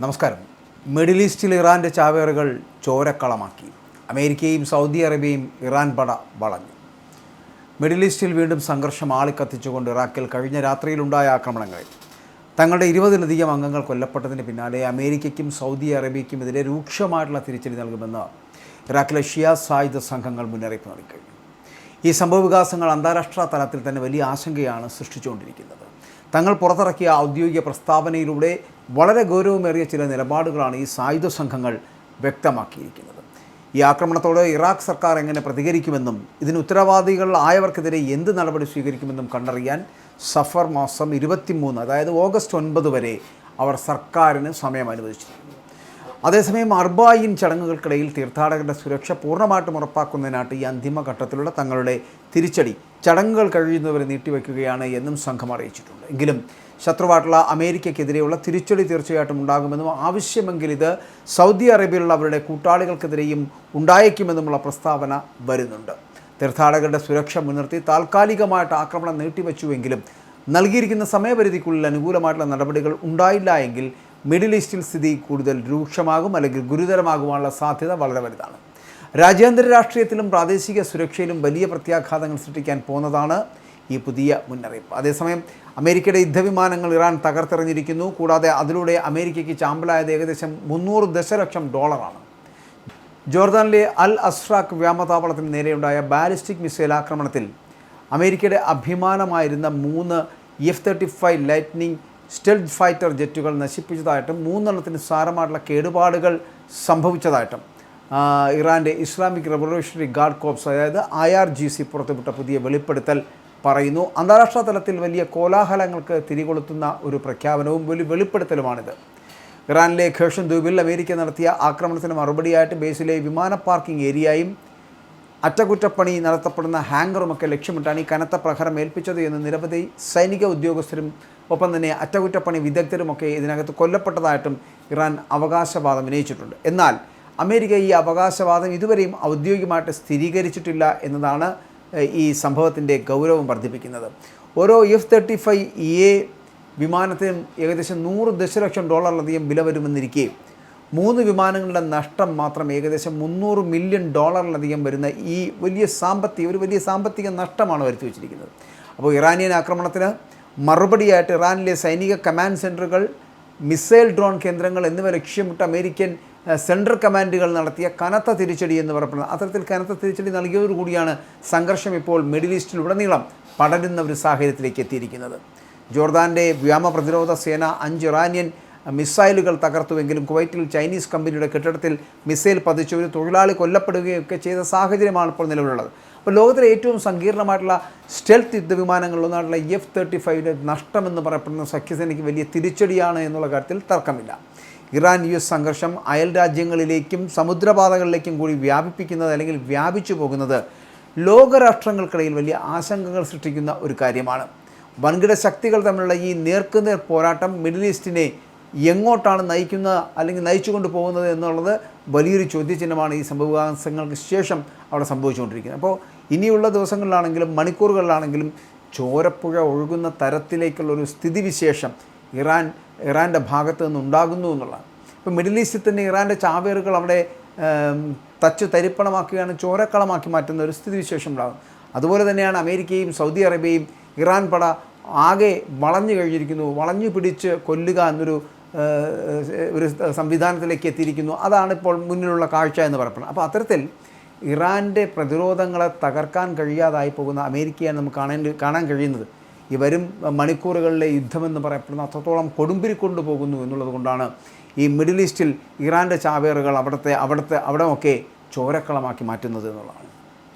നമസ്കാരം. മിഡിൽ ഈസ്റ്റിൽ ഇറാൻ്റെ ചാവേറുകൾ ചോരക്കളമാക്കി. അമേരിക്കയും സൗദി അറേബ്യയും ഇറാൻ പട വളഞ്ഞു. മിഡിൽ ഈസ്റ്റിൽ വീണ്ടും സംഘർഷം ആളിക്കത്തിച്ചുകൊണ്ട് ഇറാഖിൽ കഴിഞ്ഞ രാത്രിയിലുണ്ടായ ആക്രമണങ്ങളിൽ തങ്ങളുടെ 20-ലധികം അംഗങ്ങൾ കൊല്ലപ്പെട്ടതിന് പിന്നാലെ അമേരിക്കയ്ക്കും സൗദി അറേബ്യയ്ക്കുമെതിരെ രൂക്ഷമായിട്ടുള്ള തിരിച്ചടി നൽകുമെന്ന് ഇറാഖിലെ ഷിയ സായുധ സംഘങ്ങൾ മുന്നറിയിപ്പ് നൽകിക്കഴിഞ്ഞു. ഈ സംഭവവികാസങ്ങൾ അന്താരാഷ്ട്ര തലത്തിൽ തന്നെ വലിയ ആശങ്കയാണ് സൃഷ്ടിച്ചുകൊണ്ടിരിക്കുന്നത്. തങ്ങൾ പുറത്തിറക്കിയ ഔദ്യോഗിക പ്രസ്താവനയിലൂടെ വളരെ ഗൗരവമേറിയ ചില നിലപാടുകളാണ് ഈ സായുധ സംഘങ്ങൾ വ്യക്തമാക്കിയിരിക്കുന്നത്. ഈ ആക്രമണത്തോട് ഇറാഖ് സർക്കാർ എങ്ങനെ പ്രതികരിക്കുമെന്നും ഇതിന് ഉത്തരവാദികൾ ആയവർക്കെതിരെ എന്ത് നടപടി സ്വീകരിക്കുമെന്നും കണ്ടറിയാൻ സഫർ മാസം 23, അതായത് ഓഗസ്റ്റ് 9 വരെ അവർ സർക്കാരിന് സമയം അനുവദിച്ചിട്ടുണ്ട്. അതേസമയം അർബായിൻ ചടങ്ങുകൾക്കിടയിൽ തീർത്ഥാടകരുടെ സുരക്ഷ പൂർണ്ണമായിട്ടും ഉറപ്പാക്കുന്നതിനായിട്ട് ഈ അന്തിമഘട്ടത്തിലുള്ള തങ്ങളുടെ തിരിച്ചടി ചടങ്ങുകൾ കഴിയുന്നവരെ നീട്ടിവെക്കുകയാണ് എന്നും സംഘം അറിയിച്ചിട്ടുണ്ട്. എങ്കിലും ശത്രുവായിട്ടുള്ള അമേരിക്കയ്ക്കെതിരെയുള്ള തിരിച്ചടി തീർച്ചയായിട്ടും ഉണ്ടാകുമെന്നും ആവശ്യമെങ്കിൽ ഇത് സൗദി അറേബ്യയിലുള്ള അവരുടെ കൂട്ടാളികൾക്കെതിരെയും ഉണ്ടായേക്കുമെന്നുമുള്ള പ്രസ്താവന വരുന്നുണ്ട്. തീർത്ഥാടകരുടെ സുരക്ഷ മുൻനിർത്തി താൽക്കാലികമായിട്ട് ആക്രമണം നീട്ടിവെച്ചുവെങ്കിലും നൽകിയിരിക്കുന്ന സമയപരിധിക്കുള്ളിൽ അനുകൂലമായിട്ടുള്ള നടപടികൾ ഉണ്ടായില്ല എങ്കിൽ മിഡിൽ ഈസ്റ്റിൽ സ്ഥിതി കൂടുതൽ രൂക്ഷമാകും, അല്ലെങ്കിൽ ഗുരുതരമാകുവാനുള്ള സാധ്യത വളരെ വലുതാണ്. രാജ്യാന്തര രാഷ്ട്രീയത്തിലും പ്രാദേശിക സുരക്ഷയിലും വലിയ പ്രത്യാഘാതങ്ങൾ സൃഷ്ടിക്കാൻ പോകുന്നതാണ് ഈ പുതിയ മുന്നറിയിപ്പ്. അതേസമയം അമേരിക്കയുടെ യുദ്ധവിമാനങ്ങൾ ഇറാൻ തകർത്തെറിഞ്ഞിരിക്കുന്നു. കൂടാതെ അതിലൂടെ അമേരിക്കയ്ക്ക് ചാമ്പലായത് ഏകദേശം $300 ദശലക്ഷം. ജോർദാനിലെ അൽ അസ്രാഖ് വ്യോമതാവളത്തിന് നേരെയുണ്ടായ ബാലിസ്റ്റിക് മിസൈൽ ആക്രമണത്തിൽ അമേരിക്കയുടെ അഭിമാനമായിരുന്ന 3 F-35 ലൈറ്റ്നിങ് സ്റ്റെൽത്ത് ഫൈറ്റർ ജെറ്റുകൾ നശിപ്പിച്ചതായിട്ടും 3 സാരമായിട്ടുള്ള കേടുപാടുകൾ സംഭവിച്ചതായിട്ടും ഇറാൻ്റെ ഇസ്ലാമിക് റവല്യൂഷണറി ഗാർഡ് കോർപ്സ്, അതായത് IRGC പുറത്തുവിട്ട പുതിയ വെളിപ്പെടുത്തൽ പറയുന്നു. അന്താരാഷ്ട്ര തലത്തിൽ വലിയ കോലാഹലങ്ങൾക്ക് തിരികൊളുത്തുന്ന ഒരു പ്രഖ്യാപനവും വലിയ വെളിപ്പെടുത്തലുമാണിത്. ഇറാനിലെ ഖേഷൻ ദ്വീപിൽ അമേരിക്ക നടത്തിയ ആക്രമണത്തിന് മറുപടിയായിട്ട് ബേസിലെ വിമാന പാർക്കിംഗ് ഏരിയയും അറ്റകുറ്റപ്പണി നടത്തപ്പെടുന്ന ഹാങ്കറുമൊക്കെ ലക്ഷ്യമിട്ടാണ് ഈ കനത്ത പ്രഹരം ഏൽപ്പിച്ചത് എന്ന് നിരവധി സൈനിക ഉദ്യോഗസ്ഥരും ഒപ്പം തന്നെ അറ്റകുറ്റപ്പണി വിദഗ്ധരുമൊക്കെ ഇതിനകത്ത് കൊല്ലപ്പെട്ടതായിട്ടും ഇറാൻ അവകാശവാദം ഉന്നയിച്ചിട്ടുണ്ട്. എന്നാൽ അമേരിക്ക ഈ അവകാശവാദം ഇതുവരെയും ഔദ്യോഗികമായിട്ട് സ്ഥിരീകരിച്ചിട്ടില്ല എന്നതാണ് ഈ സംഭവത്തിൻ്റെ ഗൗരവം വർദ്ധിപ്പിക്കുന്നത്. ഓരോ F-35A വിമാനത്തിനും ഏകദേശം $100 ദശലക്ഷം വില വരുമെന്നിരിക്കെ 3 വിമാനങ്ങളുടെ നഷ്ടം മാത്രം ഏകദേശം $300 മില്യൺ വരുന്ന ഈ വലിയ സാമ്പത്തിക നഷ്ടമാണ് വരുത്തി വച്ചിരിക്കുന്നത്. അപ്പോൾ ഇറാനിയൻ ആക്രമണത്തിന് മറുപടിയായിട്ട് ഇറാനിലെ സൈനിക കമാൻഡ് സെൻറ്ററുകൾ, മിസൈൽ ഡ്രോൺ കേന്ദ്രങ്ങൾ എന്നിവ ലക്ഷ്യമിട്ട് അമേരിക്കൻ സെൻട്രൽ കമാൻഡുകൾ നടത്തിയ കനത്ത തിരിച്ചടി എന്ന് പറയപ്പെടുന്നത്. അത്തരത്തിൽ കനത്ത തിരിച്ചടി നൽകിയതോടുകൂടിയാണ് സംഘർഷം ഇപ്പോൾ മിഡിൽ ഈസ്റ്റിലുടനീളം പടരുന്ന ഒരു സാഹചര്യത്തിലേക്ക് എത്തിയിരിക്കുന്നത്. ജോർദാൻ്റെ വ്യോമ പ്രതിരോധ സേന 5 ഇറാനിയൻ മിസൈലുകൾ തകർത്തുവെങ്കിലും കുവൈറ്റിൽ ചൈനീസ് കമ്പനിയുടെ കെട്ടിടത്തിൽ മിസൈൽ പതിച്ച് ഒരു തൊഴിലാളി കൊല്ലപ്പെടുകയൊക്കെ ചെയ്ത സാഹചര്യമാണ് ഇപ്പോൾ നിലവിലുള്ളത്. അപ്പോൾ ലോകത്തിലെ ഏറ്റവും സങ്കീർണമായിട്ടുള്ള സ്റ്റെൽത്ത് യുദ്ധവിമാനങ്ങളിലൊന്നായിട്ടുള്ള F-35 നഷ്ടമെന്ന് പറയപ്പെടുന്ന സഖ്യസേനയ്ക്ക് വലിയ തിരിച്ചടിയാണ് എന്നുള്ള കാര്യത്തിൽ തർക്കമില്ല. ഇറാൻ US സംഘർഷം അയൽ രാജ്യങ്ങളിലേക്കും സമുദ്രപാതകളിലേക്കും കൂടി വ്യാപിപ്പിക്കുന്നത്, അല്ലെങ്കിൽ വ്യാപിച്ചു പോകുന്നത് ലോകരാഷ്ട്രങ്ങൾക്കിടയിൽ വലിയ ആശങ്കകൾ സൃഷ്ടിക്കുന്ന ഒരു കാര്യമാണ്. വൻകിട ശക്തികൾ തമ്മിലുള്ള ഈ നേർക്കുനേർ പോരാട്ടം മിഡിൽ ഈസ്റ്റിനെ എങ്ങോട്ടാണ് നയിക്കുന്നത്, അല്ലെങ്കിൽ നയിച്ചുകൊണ്ട് പോകുന്നത് എന്നുള്ളത് വലിയൊരു ചോദ്യചിഹ്നമാണ് ഈ സംഭവവികാസങ്ങൾക്ക് ശേഷം അവിടെ സംഭവിച്ചുകൊണ്ടിരിക്കുന്നത്. അപ്പോൾ ഇനിയുള്ള ദിവസങ്ങളിലാണെങ്കിലും മണിക്കൂറുകളിലാണെങ്കിലും ചോരപ്പുഴ ഒഴുകുന്ന തരത്തിലേക്കുള്ളൊരു സ്ഥിതിവിശേഷം ഇറാൻ്റെ ഭാഗത്ത് നിന്നുണ്ടാകുന്നു എന്നുള്ളതാണ്. ഇപ്പോൾ മിഡിൽ ഈസ്റ്റിൽ തന്നെ ഇറാൻ്റെ ചാവേറുകൾ അവിടെ തച്ച് തരിപ്പണമാക്കുകയാണ്, ചോരക്കളമാക്കി മാറ്റുന്ന ഒരു സ്ഥിതിവിശേഷം ഉണ്ടാകും. അതുപോലെ തന്നെയാണ് അമേരിക്കയും സൗദി അറേബ്യയും ഇറാൻ പട ആകെ വളഞ്ഞു കഴിഞ്ഞിരിക്കുന്നു, വളഞ്ഞു പിടിച്ച് കൊല്ലുക എന്നൊരു സംവിധാനത്തിലേക്ക് എത്തിയിരിക്കുന്നു. അതാണിപ്പോൾ മുന്നിലുള്ള കാഴ്ച എന്ന് പറയപ്പെടുന്നത്. അപ്പോൾ അത്തരത്തിൽ ഇറാൻ്റെ പ്രതിരോധങ്ങളെ തകർക്കാൻ കഴിയാതായി പോകുന്ന അമേരിക്കയാണ് നമുക്ക് കാണാൻ കഴിയുന്നത്. ഈ വരും മണിക്കൂറുകളിലെ യുദ്ധമെന്ന് പറയപ്പെടുന്ന അത്രത്തോളം കൊടുമ്പിരി കൊണ്ടുപോകുന്നു എന്നുള്ളത് കൊണ്ടാണ് ഈ മിഡിൽ ഈസ്റ്റിൽ ഇറാൻ്റെ ചാവേറുകൾ അവിടെയൊക്കെ ചോരക്കളമാക്കി മാറ്റുന്നത് എന്നുള്ളതാണ്.